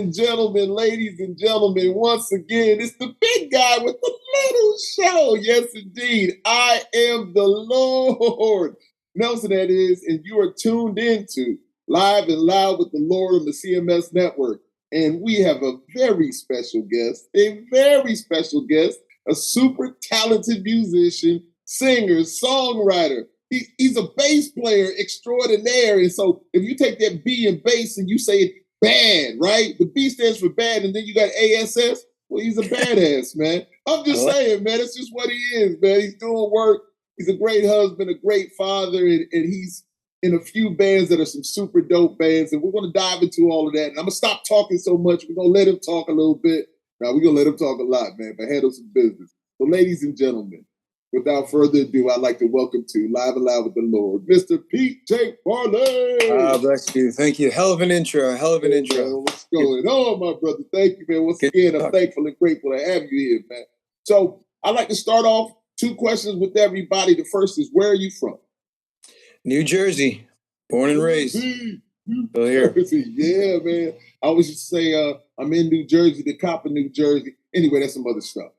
ladies and gentlemen, once again, it's the big guy with the little show. Yes, indeed. I am the Lord. Nelson, that is, and you are tuned into Live and Loud with the Lord on the CMS Network. And we have a very special guest, a super talented musician, singer, songwriter. He's a bass player extraordinaire. And so if you take that B in bass and you say bad, right? The B stands for bad, and then you got ASS. Well, he's a badass, man. I'm just saying, man, it's just what he is, man. He's doing work. He's a great husband, a great father, and he's in a few bands that are some super dope bands, and we're going to dive into all of that. And I'm going to stop talking so much. We're going to let him talk a little bit. Now, we're going to let him talk a lot, man, but handle some business. So, ladies and gentlemen, without further ado, I'd like to welcome to Live and Loud with the Lord, Mr. Pete J. Farley. Bless you. Thank you. Hell of an intro. Man, what's going on, my brother? Thank you, man. Once again, I'm thankful and grateful to have you here, man. So I'd like to start off 2 questions with everybody. The first is, where are you from? New Jersey. Born and raised. Still here. Yeah, man. I always used to say I'm in New Jersey, the cop in New Jersey. Anyway, that's some other stuff.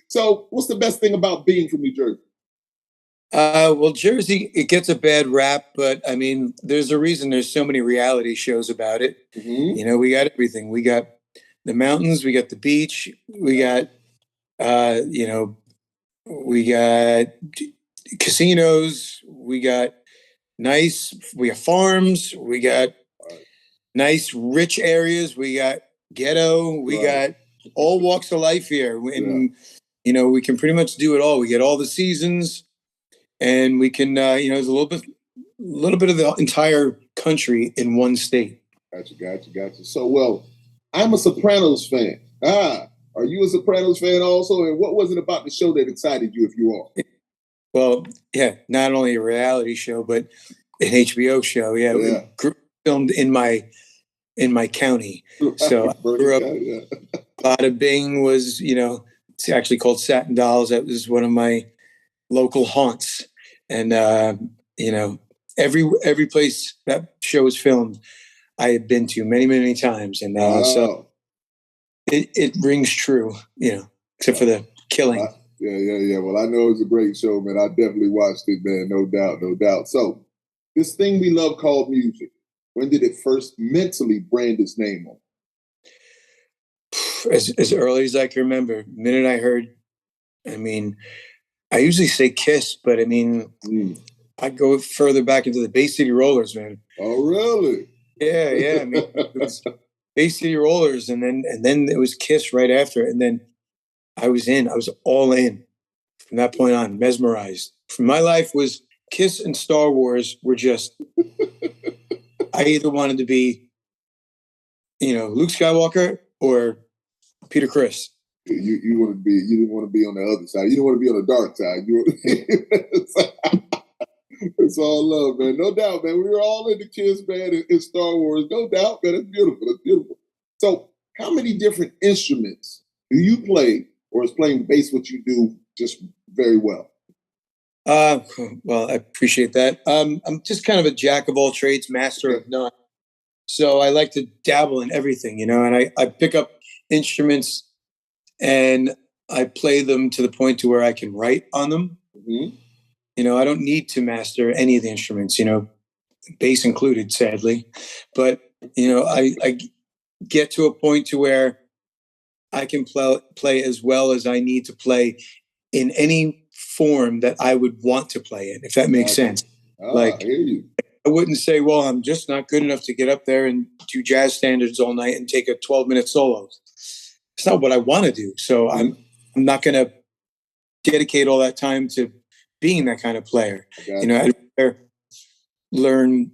So what's the best thing about being from New Jersey? Well, Jersey, it gets a bad rap, but I mean, there's a reason there's so many reality shows about it. Mm-hmm. You know, we got everything. We got the mountains, we got the beach, we got, we got casinos, we got farms, we got nice, rich areas, we got ghetto, we got all walks of life here. And, we can pretty much do it all. We get all the seasons. And we can, there's a little bit of the entire country in one state. Gotcha. So, well, I'm a Sopranos fan. Are you a Sopranos fan also? And what was it about the show that excited you, if you are? Well, yeah, not only a reality show, but an HBO show. Yeah. We filmed in my county. So I grew up. Bada Bing was, it's actually called Satin Dolls. That was one of my local haunts, and every place that show was filmed I had been to many times, and so it rings true, except for the killing. Yeah. Well, I know it's a great show, man. I definitely watched it, man. No doubt. So this thing we love called music, when did it first mentally brand its name on? As early as I can remember. The minute I heard, I usually say Kiss, but I go further back into the Bay City Rollers, man. Oh, really? Yeah. It was Bay City Rollers, and then it was Kiss right after, and then I was all in from that point on, mesmerized. My life was Kiss and Star Wars were just. I either wanted to be, Luke Skywalker or Peter Criss. You didn't want to be on the other side. You didn't want to be on the dark side. It's all love, man. No doubt, man. We were all into Kiss, man, in Star Wars. No doubt, man. It's beautiful. So how many different instruments do you play, or is playing bass what you do just very well? Well, I appreciate that. I'm just kind of a jack of all trades, master of none. So I like to dabble in everything, and I pick up instruments and I play them to the point to where I can write on them. Mm-hmm. I don't need to master any of the instruments, bass included, sadly. But, I get to a point to where I can play as well as I need to play in any form that I would want to play in, if that makes sense. I hear you. I wouldn't say, well, I'm just not good enough to get up there and do jazz standards all night and take a 12-minute solo. It's not what I want to do. So I'm not going to dedicate all that time to being that kind of player. I'd rather learn,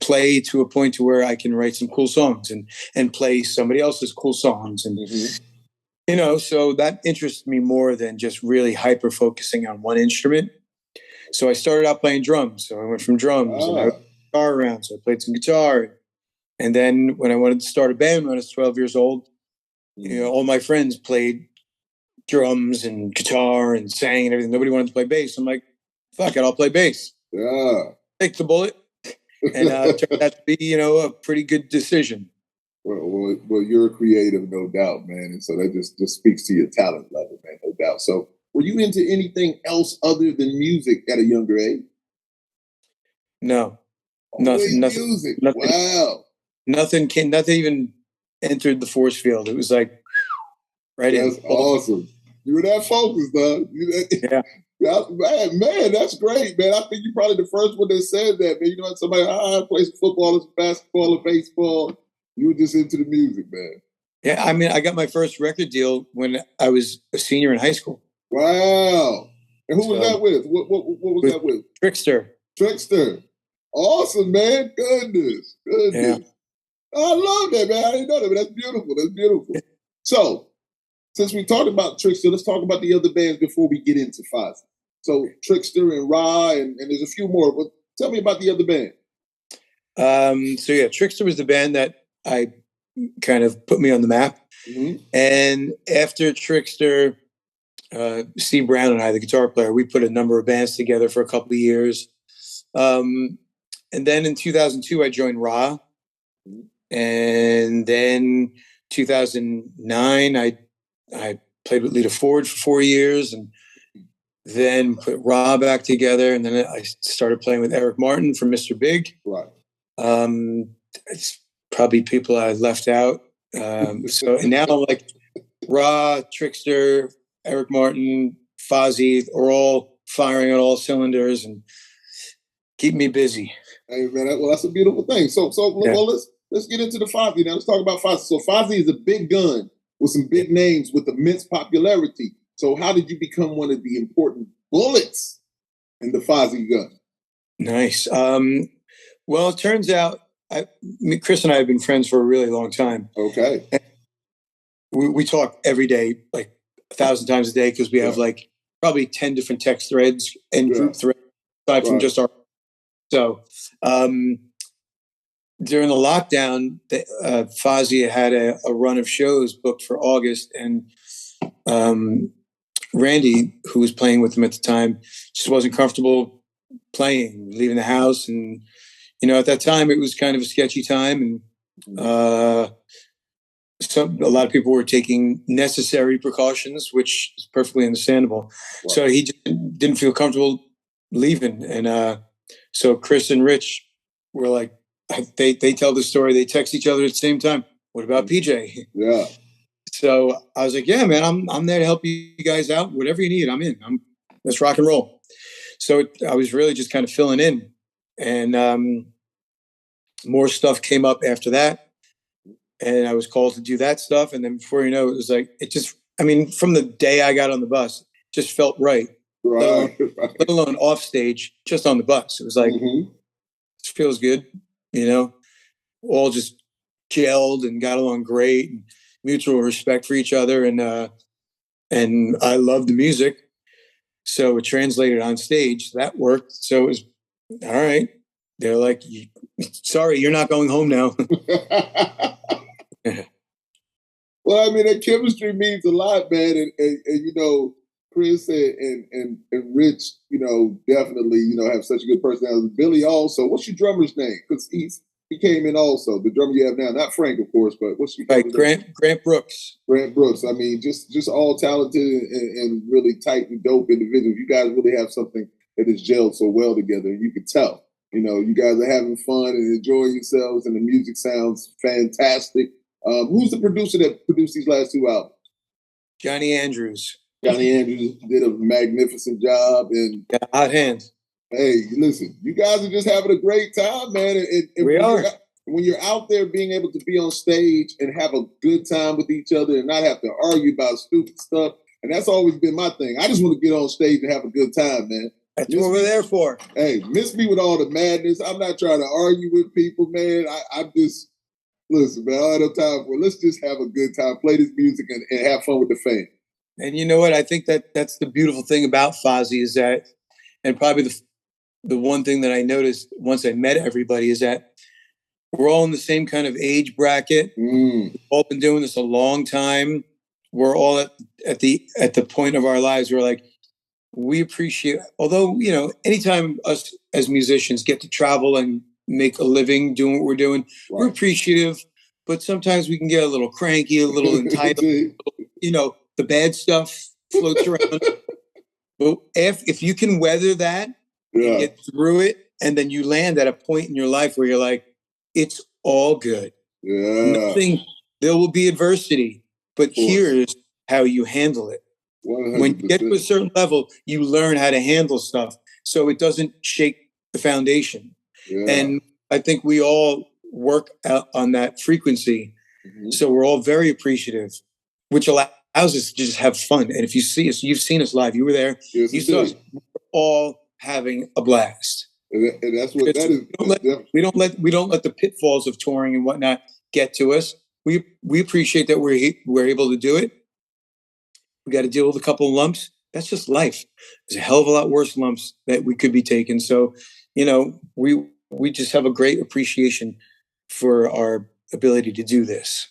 play to a point to where I can write some cool songs and play somebody else's cool songs. And, so that interests me more than just really hyper focusing on one instrument. So I started out playing drums. So I went from drums and I was guitar around. So I played some guitar. And then when I wanted to start a band when I was 12 years old, all my friends played drums and guitar and sang and everything. Nobody wanted to play bass. I'm like, fuck it, I'll play bass. Yeah. Take the bullet. and it turned out to be, you know, a pretty good decision. Well, you're a creative, no doubt, man, and so that just speaks to your talent level, man, no doubt. So, were you into anything else other than music at a younger age? No, Always nothing, music. nothing, Wow. nothing even entered the force field. It was like right That's in. awesome. You were that focused, though. Yeah. Man, that's great, man. I think you're probably the first one that said that, man. You know, somebody plays football, basketball, or baseball. You were just into the music, man. Yeah, I mean, I got my first record deal when I was a senior in high school. Wow. And who was that with? What was that with? Trixster. Trixster. Awesome, man. Goodness. Yeah. I love that, man. I didn't know that, but that's beautiful. That's beautiful. So, since we talked about Trixster, let's talk about the other bands before we get into Fozzy. So, Trixster and Ra, and there's a few more, but tell me about the other band. So yeah, Trixster was the band that I kind of put me on the map. Mm-hmm. And after Trixster, Steve Brown and I, the guitar player, we put a number of bands together for a couple of years. And then in 2002, I joined Ra. And then 2009, I played with Lita Ford for 4 years, and then put Ra back together. And then I started playing with Eric Martin from Mr. Big. Right. It's probably people I left out. So and now I'm like Ra, Trixster, Eric Martin, Fozzy are all firing on all cylinders and keep me busy. Hey man, well that's a beautiful thing. So yeah. Well, let's get into the Fozzy now. Let's talk about Fozzy. So Fozzy is a big gun with some big names with immense popularity. So how did you become one of the important bullets in the Fozzy gun? Nice. Well, it turns out Chris and I have been friends for a really long time. Okay. We talk every day, like 1,000 times a day, because we have like probably 10 different text threads and group threads aside from just our. So during the lockdown, Fozzy had a run of shows booked for August, and Randy, who was playing with him at the time, just wasn't comfortable playing, leaving the house. And, you know, at that time, it was kind of a sketchy time. And a lot of people were taking necessary precautions, which is perfectly understandable. Wow. So he just didn't feel comfortable leaving. And so Chris and Rich were like, they tell the story. They text each other at the same time. What about PJ? Yeah. So I was like, yeah, man, I'm there to help you guys out. Whatever you need, I'm in. Let's rock and roll. So I was really just kind of filling in, and more stuff came up after that, and I was called to do that stuff. And then before you know, it was like from the day I got on the bus, it just felt right. Let alone off stage, just on the bus. It was like, it feels good, you know, all just gelled and got along great, and mutual respect for each other. And I love the music. So it translated on stage. That worked. So it was all right. They're like, sorry, you're not going home now. Well, I mean, that chemistry means a lot, man. And you know, Chris and Rich, you know, definitely, you know, have such a good personality. Billy also. What's your drummer's name? Because he came in also. The drummer you have now, not Frank, of course, but what's your Grant Brooks. Grant Brooks. I mean, just all talented and really tight and dope individuals. You guys really have something that is gelled so well together. You can tell. You know, you guys are having fun and enjoying yourselves, and the music sounds fantastic. Who's the producer that produced these last two albums? Johnny Andrews. Johnny Andrews did a magnificent job. And hot hands. Hey, listen, you guys are just having a great time, man. And we are. When you're out there being able to be on stage and have a good time with each other and not have to argue about stupid stuff, and that's always been my thing. I just want to get on stage and have a good time, man. That's what we're there for. Hey, miss me with all the madness. I'm not trying to argue with people, man. I'm just, listen, man, I don't have time for it. Let's just have a good time, play this music, and have fun with the fans. And you know what? I think that's the beautiful thing about Fozzy is that, and probably the one thing that I noticed once I met everybody is that we're all in the same kind of age bracket. We've all been doing this a long time. We're all at the point of our lives where like we appreciate, although, you know, anytime us as musicians get to travel and make a living doing what we're doing. Right. We're appreciative, but sometimes we can get a little cranky, a little entitled. You know, the bad stuff floats around. But if you can weather that and get through it, and then you land at a point in your life where you're like, it's all good. Nothing. There will be adversity, but here's how you handle it. 100%. When you get to a certain level, you learn how to handle stuff so it doesn't shake the foundation. And I think we all work out on that frequency. So we're all very appreciative, which allows us to just have fun. And if you see us, you've seen us live. You were there. Yes, you saw us. We're all having a blast. And that's what that is. We don't let the pitfalls of touring and whatnot get to us. We appreciate that we're able to do it. We got to deal with a couple of lumps. That's just life. There's a hell of a lot worse lumps that we could be taking. So, you know, we just have a great appreciation for our ability to do this.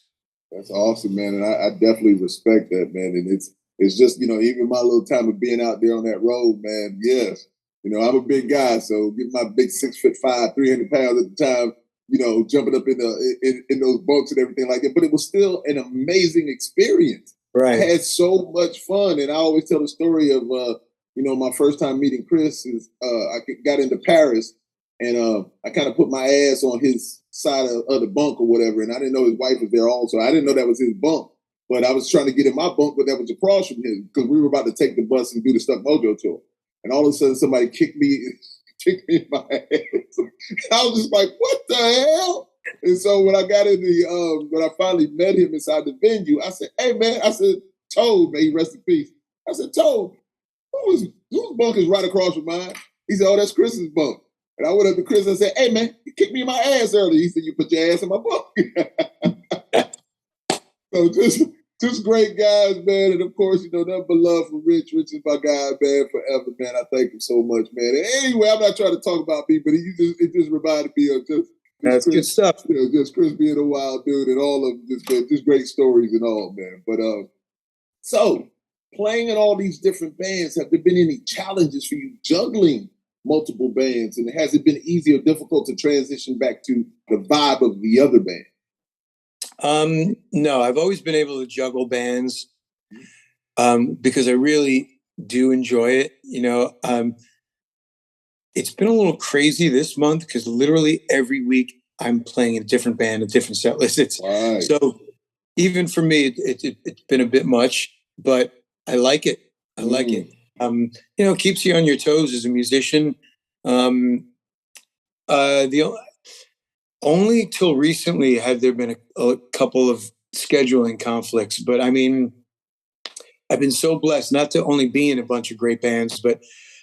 That's awesome, man. And I definitely respect that, man. And it's just, you know, even my little time of being out there on that road, man. Yes. You know, I'm a big guy, so get my big 6'5", 300 pounds at the time, you know, jumping up in those bunks and everything like that. But it was still an amazing experience. Right. I had so much fun. And I always tell the story of, you know, my first time meeting Chris is I got into Paris and I kind of put my ass on his side of the bunk or whatever. And I didn't know his wife was there also. I didn't know that was his bunk. But I was trying to get in my bunk, but that was across from his because we were about to take the bus and do the Stuck Mojo tour. And all of a sudden somebody kicked me in my ass. I was just like, what the hell? And so when I got in when I finally met him inside the venue, I said, hey man, I said, Toad, may he rest in peace. I said, Toad, whose bunk is right across from mine? He said, oh, that's Chris's bunk. And I went up to Chris and said, hey man, you kicked me in my ass earlier. He said, you put your ass in my bunk. So just great guys, man. And of course, you know, nothing but love for Rich. Rich is my guy, man, forever, man. I thank him so much, man. And anyway, I'm not trying to talk about me, but it just reminded me of just that's Chris, good stuff. You know, just Chris being a wild dude and all of just great stories and all, man. But so playing in all these different bands, have there been any challenges for you juggling multiple bands? And has it been easy or difficult to transition back to the vibe of the other band? No, I've always been able to juggle bands because I really do enjoy it. You know, it's been a little crazy this month because literally every week I'm playing in a different band, a different set list. Right. So even for me, it's been a bit much, but I like it. I like it. You know, it keeps you on your toes as a musician. Only till recently had there been a couple of scheduling conflicts, but I mean, I've been so blessed not to only be in a bunch of great bands, but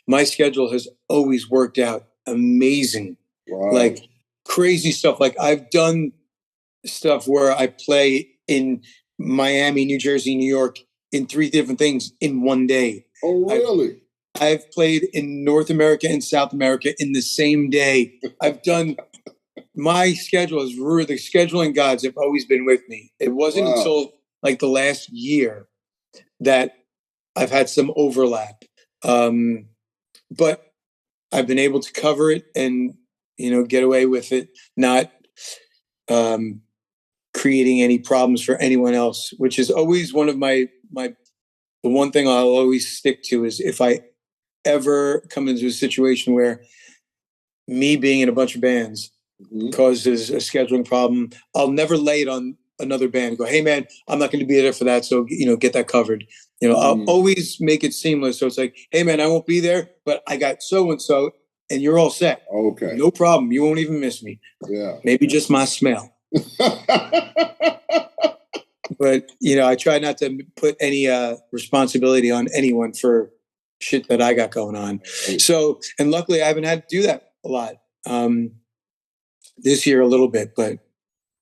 my schedule has always worked out amazing. Wow. Like crazy stuff. Like I've done stuff where I play in Miami, New Jersey, New York in 3 different things in one day. Oh, really? I've played in North America and South America in the same day. I've done... My schedule is rude. The scheduling gods have always been with me. It wasn't until like the last year that I've had some overlap. But I've been able to cover it and, you know, get away with it, not creating any problems for anyone else, which is always one of the one thing I'll always stick to is if I ever come into a situation where me being in a bunch of bands causes a scheduling problem, I'll never lay it on another band and go, hey man, I'm not going to be there for that. So, you know, get that covered. You know, I'll always make it seamless. So it's like, hey man, I won't be there, but I got so-and-so and you're all set. Okay. No problem. You won't even miss me. Yeah. Maybe just my smell. But, you know, I try not to put any responsibility on anyone for shit that I got going on. So, and luckily I haven't had to do that a lot. This year a little bit, but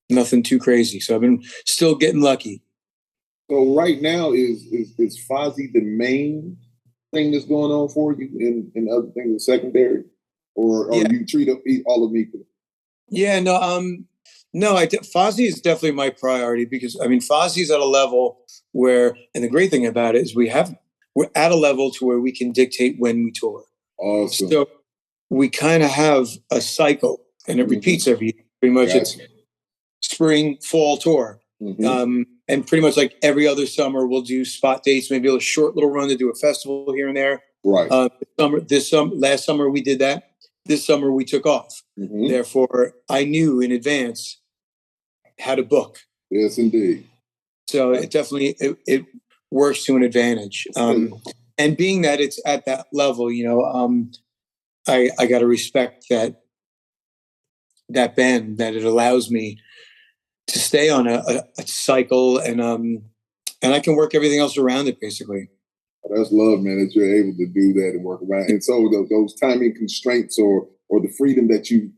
nothing too crazy. So I've been still getting lucky. So right now is Fozzy the main thing that's going on for you and other things are secondary? Or you treat all of them equally? Yeah, no, Fozzy is definitely my priority because I mean Fozzy's at a level where, and the great thing about it is we're at a level to where we can dictate when we tour. Awesome. So we kind of have a cycle. and it repeats every year. Pretty much, it's spring, fall tour. And pretty much like every other summer, we'll do spot dates, maybe a short little run to do a festival here and there. Right. Last summer we did that. This summer we took off. Therefore, I knew in advance how to book. Yes, indeed. So it definitely it works to an advantage. And being that it's at that level, you know, I got to respect that bend, that it allows me to stay on a cycle, and I can work everything else around it, basically. That's love, man, that you're able to do that and work around. And so those timing constraints or the freedom that you've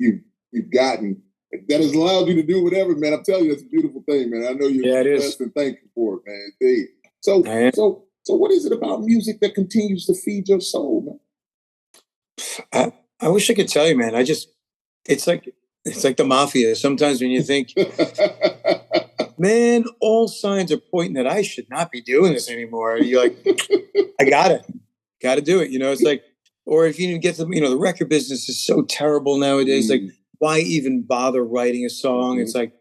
gotten, that has allowed you to do whatever, man. I'm telling you, it's a beautiful thing, man. I know you're blessed and thankful for it, man. Indeed. So what is it about music that continues to feed your soul, man? I wish I could tell you, man. It's like the mafia. Sometimes when you think, man, all signs are pointing that I should not be doing this anymore. You're like, I gotta do it. You know, it's like, or if you didn't get to, you know, the record business is so terrible nowadays. Like, why even bother writing a song? It's like,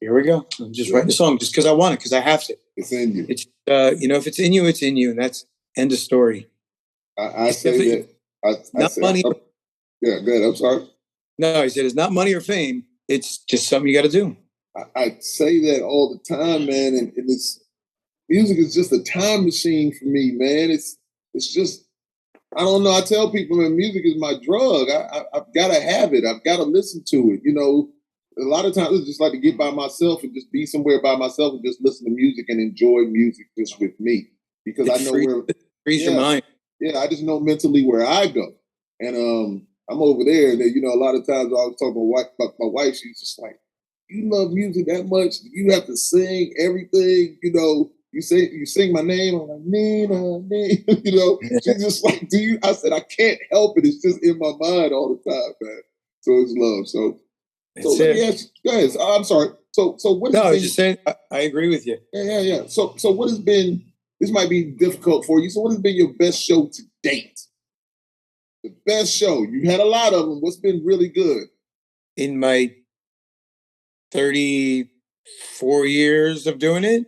here we go. I'm just writing a song just because I want it, because I have to. It's in you. It's, you know, if it's in you, it's in you. And that's end of story. I say that. Not money. Yeah, good. I'm sorry. No, I said it's not money or fame. It's just something you got to do. I say that all the time, man. And it's, music is just a time machine for me, man. It's just, I don't know. I tell people, man, music is my drug. I've got to have it. I've got to listen to it. You know, a lot of times it's just like to get by myself and just be somewhere by myself and just listen to music and enjoy music just with me, because I know where it frees your mind. Yeah, I just know mentally where I go, and I'm over there. And you know, a lot of times I was talking about my wife. She's just like, "You love music that much? You have to sing everything, you know." You sing my name. I'm like, Nina, Nina. You know, she's just like, do you? I said, I can't help it. It's just in my mind all the time, man. So it's love. So let me ask you guys. I'm sorry. So what? No, I was just saying. I agree with you. Yeah. So what has been? This might be difficult for you. So what has been your best show to date? The best show. You had a lot of them. What's been really good? In my 34 years of doing it.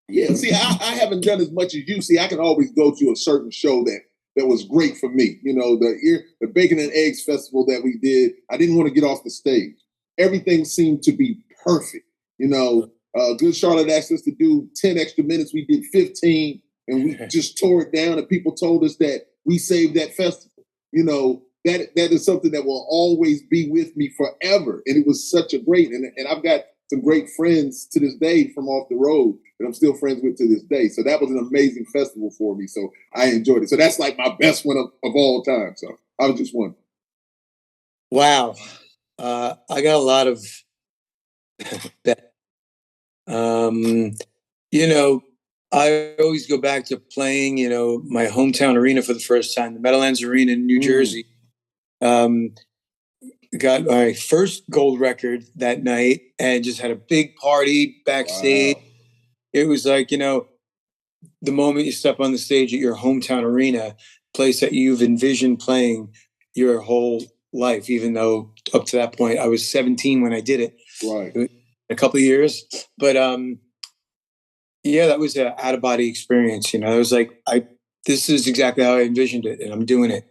Yeah, see, I haven't done as much as you. See, I can always go to a certain show that was great for me. You know, the Bacon and Eggs Festival that we did, I didn't want to get off the stage. Everything seemed to be perfect. You know, Good Charlotte asked us to do 10 extra minutes. We did 15, and we just tore it down, and people told us that we saved that festival. You know, that is something that will always be with me forever. And it was such a great, and I've got some great friends to this day from off the road that I'm still friends with to this day. So that was an amazing festival for me. So I enjoyed it. So that's like my best one of all time. So I was just wondering. Wow. I got a lot of that. You know, I always go back to playing, you know, my hometown arena for the first time, the Meadowlands Arena in New Jersey. Got my first gold record that night and just had a big party backstage. Wow. It was like, you know, the moment you step on the stage at your hometown arena, place that you've envisioned playing your whole life, even though up to that point I was 17 when I did it. Right. A couple of years. But yeah, that was an out-of-body experience. You know, it was like, this is exactly how I envisioned it, and I'm doing it.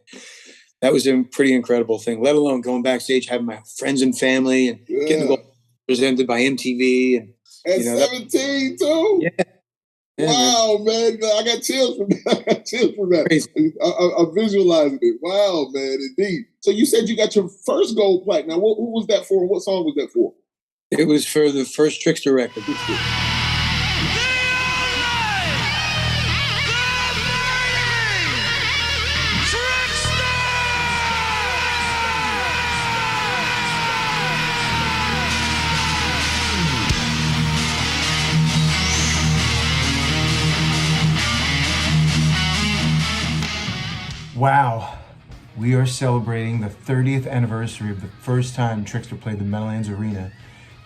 That was a pretty incredible thing, let alone going backstage, having my friends and family and getting the gold presented by MTV. And, at 17 too? Yeah. Wow, man. I got chills from that. I'm visualizing it. Wow, man, indeed. So you said you got your first gold plaque. Now, who was that for? What song was that for? It was for the first Trixster record. Wow, we are celebrating the 30th anniversary of the first time Trixster played the Meadowlands Arena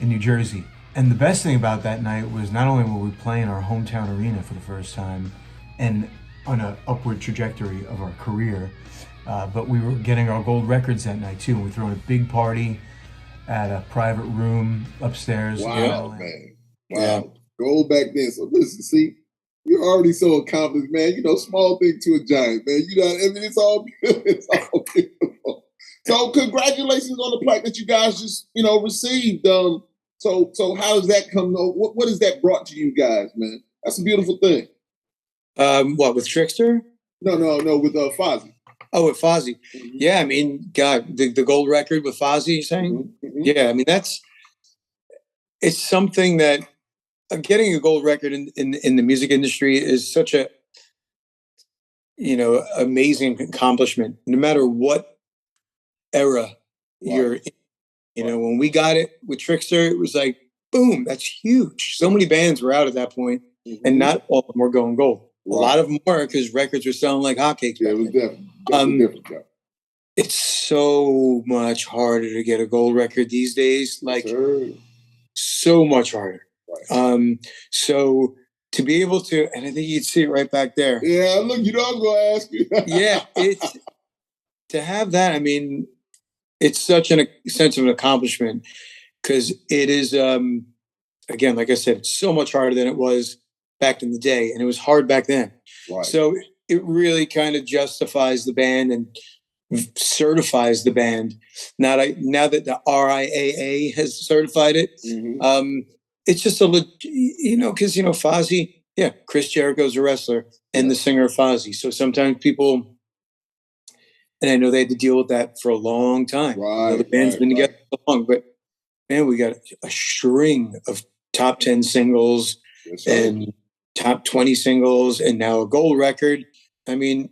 in New Jersey. And the best thing about that night was not only were we playing our hometown arena for the first time and on an upward trajectory of our career, But we were getting our gold records that night too. And we threw a big party at a private room upstairs. Wow, man. Wow. Yeah. Gold back then. So listen, see, you're already so accomplished, man. You know, small thing to a giant, man. You know, I mean, it's all beautiful. It's all beautiful. So congratulations on the plaque that you guys just, you know, received. So how does that come? What has that brought to you guys, man? That's a beautiful thing. What, with Trixster? No, with Fozzy. Oh, with Fozzy. Mm-hmm. Yeah, I mean, God, the gold record with Fozzy, you're saying? Mm-hmm. Yeah, I mean, it's something that getting a gold record in the music industry is such a, you know, amazing accomplishment, no matter what era you're in. You know, when we got it with Trixster, it was like, boom, that's huge. So many bands were out at that point, and not all of them were going gold. A lot of them were, because records were selling like hotcakes. Yeah, it was definitely different. It's so much harder to get a gold record these days. Like, so much harder. Right. So to be able to, and I think you'd see it right back there. Yeah, look, you know, I was going to ask you. Yeah, it's to have that. I mean, it's such a sense of an accomplishment, because it is, again, like I said, it's so much harder than it was back in the day, and it was hard back then. Right. So it really kind of justifies the band and certifies the band. Now that the RIAA has certified it, it's just you know, because, you know, Fozzy, yeah, Chris Jericho's a wrestler and the singer of Fozzy. So sometimes people, and I know they had to deal with that for a long time. Right, you know, the band's been together so long, but man, we got a string of top 10 singles and top 20 singles, and now a gold record. I mean,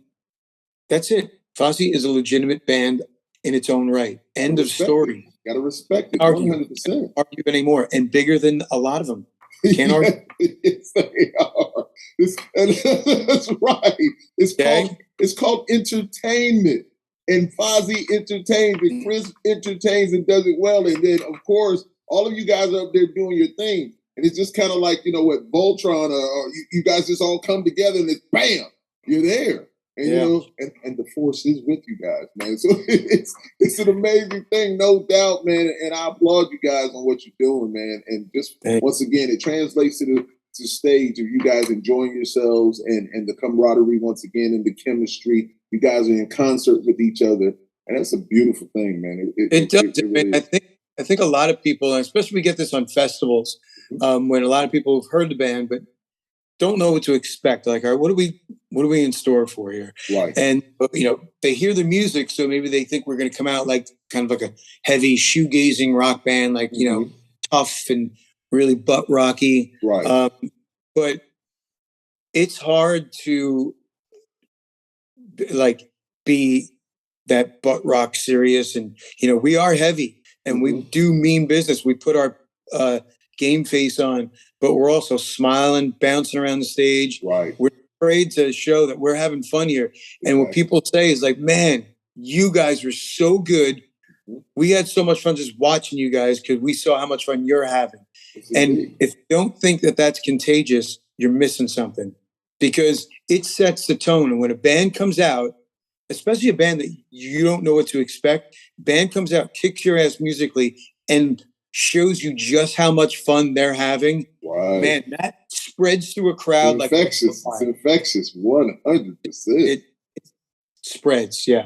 that's it. Fozzy is a legitimate band in its own right. End of story. Gotta respect it. 100%. Argue anymore, and bigger than a lot of them. Can't argue. Yes, they are. That's right. It's called entertainment. And Fozzy entertains, and Chris entertains and does it well. And then, of course, all of you guys are up there doing your thing. And it's just kind of like, you know, what Voltron, or you guys just all come together and it's bam, you're there. And, you know, and the force is with you guys, man. So it's an amazing thing, no doubt, man. And I applaud you guys on what you're doing, man. And just once again, it translates to the stage of you guys enjoying yourselves and the camaraderie once again, and the chemistry. You guys are in concert with each other, and that's a beautiful thing, man. It does. It really I think a lot of people, and especially we get this on festivals, when a lot of people have heard the band but don't know what to expect. Like, all right, what are we in store for here? Right. And you know, they hear the music, so maybe they think we're going to come out like kind of like a heavy shoegazing rock band, like, you know, tough and really butt rocky. Right. But it's hard to like be that butt rock serious, and you know, we are heavy and we do mean business. We put our game face on, but we're also smiling, bouncing around the stage. Right. We're afraid to show that we're having fun here. And what people say is like, man, you guys were so good. We had so much fun just watching you guys because we saw how much fun you're having. And if you don't think that that's contagious, you're missing something, because it sets the tone. And when a band comes out, especially a band that you don't know what to expect, band comes out, kicks your ass musically, and shows you just how much fun they're having. Right. Man, that spreads through a crowd like infectious. It's infectious, 100%. It spreads, yeah.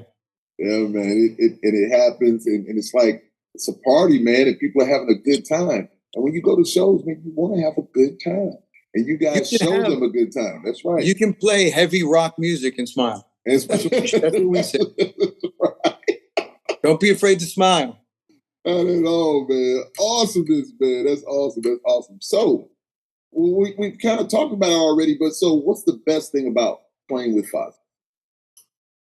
Yeah, man. It happens, and it's like it's a party, man, and people are having a good time. And when you go to shows, man, you want to have a good time, and you guys show them a good time. That's right. You can play heavy rock music and smile. That's what we said. Right. Don't be afraid to smile. Not at all, man. Awesomeness, man. That's awesome. That's awesome. So we kind of talked about it already, but so what's the best thing about playing with Fozzy?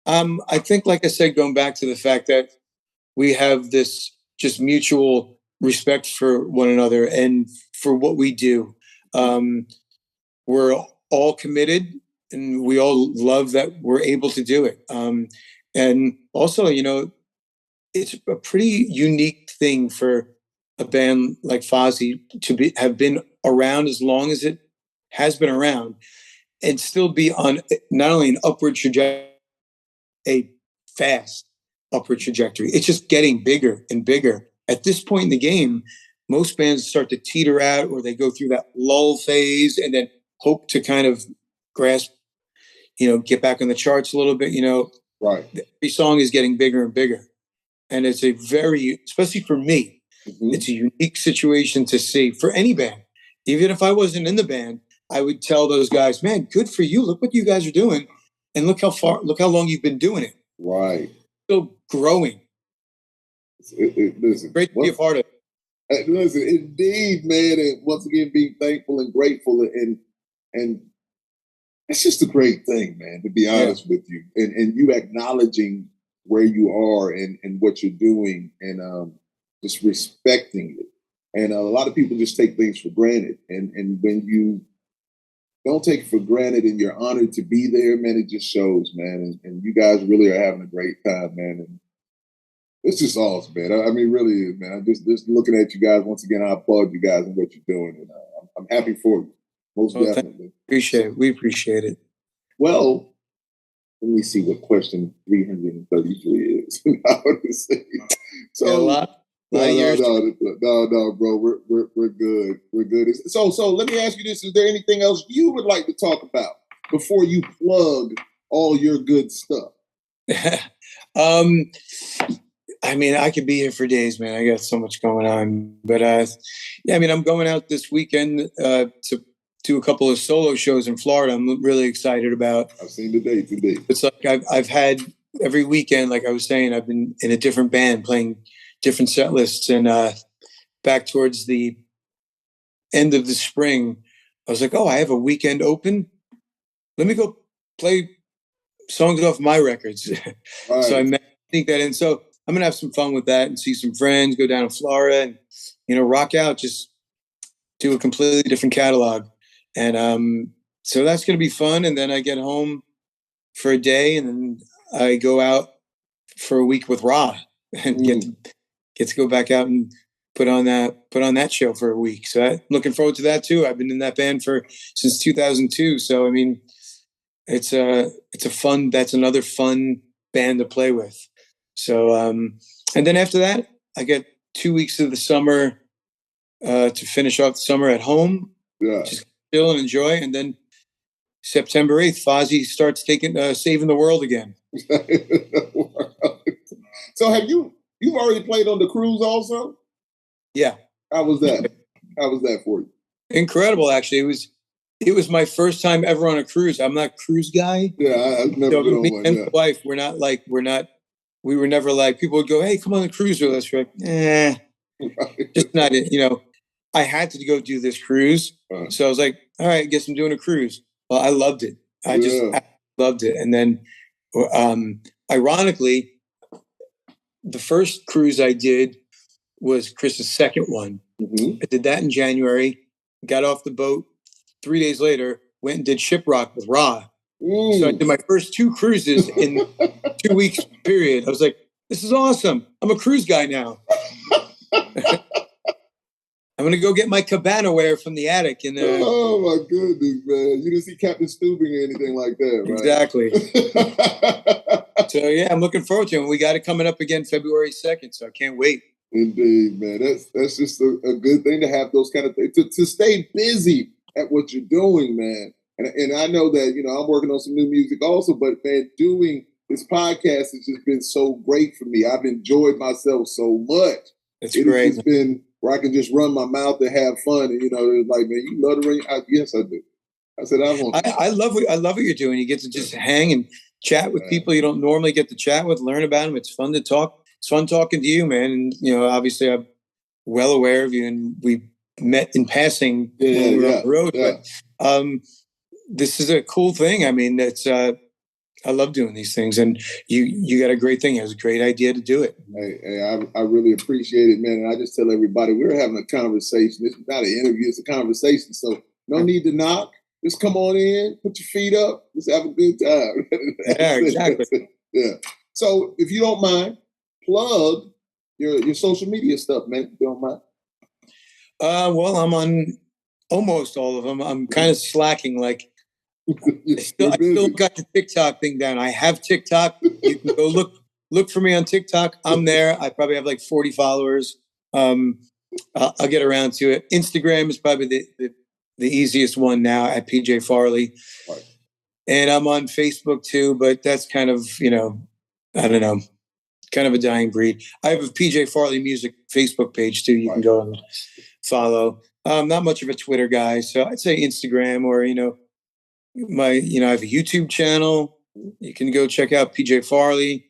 I think, like I said, going back to the fact that we have this just mutual respect for one another and for what we do. We're all committed, and we all love that we're able to do it. And also, you know, it's a pretty unique thing for a band like Fozzy to have been around as long as it has been around, and still be on not only an upward trajectory, a fast upward trajectory. It's just getting bigger and bigger. At this point in the game, most bands start to teeter out, or they go through that lull phase and then hope to kind of grasp, get back on the charts a little bit, Right. Every song is getting bigger and bigger. And it's a very, especially for me, it's a unique situation to see for any band. Even if I wasn't in the band, I would tell those guys, man, good for you. Look what you guys are doing. And look how long you've been doing it. Right. Still growing. Listen, great to be a part of it. Listen, indeed, man. And once again, being thankful and grateful, and it's just a great thing, man, to be honest with you. And you acknowledging where you are and what you're doing, and just respecting it. And a lot of people just take things for granted. And when you don't take it for granted and you're honored to be there, man, it just shows, man. And you guys really are having a great time, man. And it's just awesome, man. I mean, really, man. I'm just looking at you guys once again. I applaud you guys and what you're doing, and I'm happy for you, most definitely. Appreciate it. We appreciate it. Well, let me see what question 333 is. So, no, bro. We're good. We're good. So let me ask you this: is there anything else you would like to talk about before you plug all your good stuff? I mean, I could be here for days, man. I got so much going on. But I'm going out this weekend to do a couple of solo shows in Florida. I'm really excited about. I've seen the date today. It's like I've had every weekend, like I was saying, I've been in a different band playing different set lists. And back towards the end of the spring, I was like, oh, I have a weekend open. Let me go play songs off my records. Right. So I think that in. So I'm going to have some fun with that and see some friends, go down to Florida and, rock out, just do a completely different catalog. And so that's going to be fun. And then I get home for a day and then I go out for a week with Ra and get to go back out and put on that show for a week. So I'm looking forward to that too. I've been in that band since 2002. So, I mean, that's another fun band to play with. So, and then after that, I get 2 weeks of the summer to finish off the summer at home. Yeah. Just chill and enjoy. And then September 8th, Fozzy starts saving the world again. So you've already played on the cruise also? Yeah. How was that? How was that for you? Incredible, actually. It was my first time ever on a cruise. I'm not a cruise guy. Yeah, I've never been on one. Me and my wife, we were never like, people would go, hey, come on the cruise with us. We're like, just not it. I had to go do this cruise. So I was like, all right, I guess I'm doing a cruise. Well, I loved it. I loved it. And then, ironically, the first cruise I did was Chris's second one. Mm-hmm. I did that in January, got off the boat. 3 days later, went and did Shiprock with Ra. So I did my first 2 cruises in 2 weeks period. I was like, this is awesome. I'm a cruise guy now. I'm going to go get my cabana wear from the attic. Oh, my goodness, man. You didn't see Captain Stubing or anything like that, right? Exactly. So, yeah, I'm looking forward to it. We got it coming up again February 2nd, so I can't wait. Indeed, man. That's just a good thing to have those kind of things, to stay busy at what you're doing, man. And I know that, I'm working on some new music also, but, man, doing this podcast has just been so great for me. I've enjoyed myself so much. It's great. It's been where I can just run my mouth and have fun. And, it's like, man, you love to ring? Yes, I do. I said, I love what you're doing. You get to just hang and chat with people you don't normally get to chat with, learn about them. It's fun to talk. It's fun talking to you, man. And, obviously I'm well aware of you and we met in passing when we were on the road. Yeah. But this is a cool thing. I mean, it's I love doing these things, and you got a great thing. It was a great idea to do it. Hey, I really appreciate it, man. And I just tell everybody we're having a conversation. This is not an interview; it's a conversation. So no need to knock. Just come on in, put your feet up, just have a good time. Yeah, exactly. Yeah. So if you don't mind, plug your social media stuff, man. If you don't mind. Well, I'm on almost all of them. I'm kind of slacking. Like, I still got the TikTok thing down. I have TikTok. You can go look look for me on TikTok. I'm there. I probably have like 40 followers. I'll get around to it. Instagram is probably the easiest one now at PJ Farley. Right. And I'm on Facebook too, but that's kind of, I don't know, kind of a dying breed. I have a PJ Farley Music Facebook page too. You can go and follow. Not much of a Twitter guy, so I'd say Instagram or, I have a YouTube channel. You can go check out PJ Farley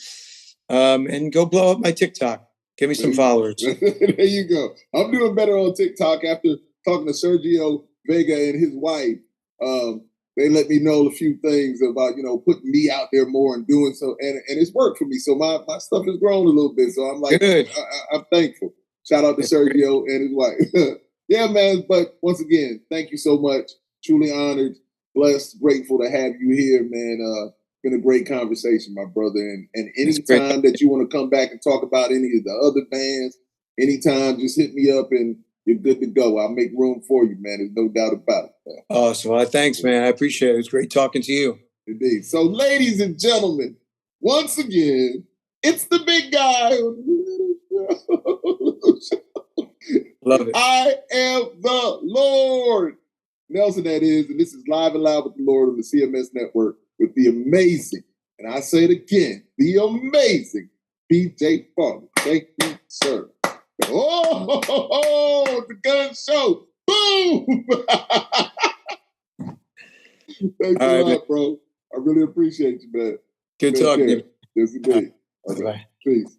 and go blow up my TikTok. Give me some followers. There you go. I'm doing better on TikTok after talking to Sergio Vega and his wife. They let me know a few things about, putting me out there more and doing so. And it's worked for me. So my stuff has grown a little bit. So I'm like, good. I'm thankful. Shout out to Sergio and his wife. Yeah, man. But once again, thank you so much. Truly honored, blessed, grateful to have you here, man. Been a great conversation, my brother. And anytime that you want to come back and talk about any of the other bands, anytime, just hit me up and you're good to go. I'll make room for you, man. There's no doubt about it. Man. Awesome. Well, thanks, man. I appreciate it. It was great talking to you. Indeed. So, ladies and gentlemen, once again, it's the big guy. Love it. I am the Lord. Nelson, that is. And this is Live and Loud with the Lord on the CMS Network with the amazing, and I say it again, the amazing PJ Farley. Thank you, sir. Oh, the gun show. Boom! Thanks a lot, bro. I really appreciate you, man. Good talking to you. Yes, indeed. Bye. Peace.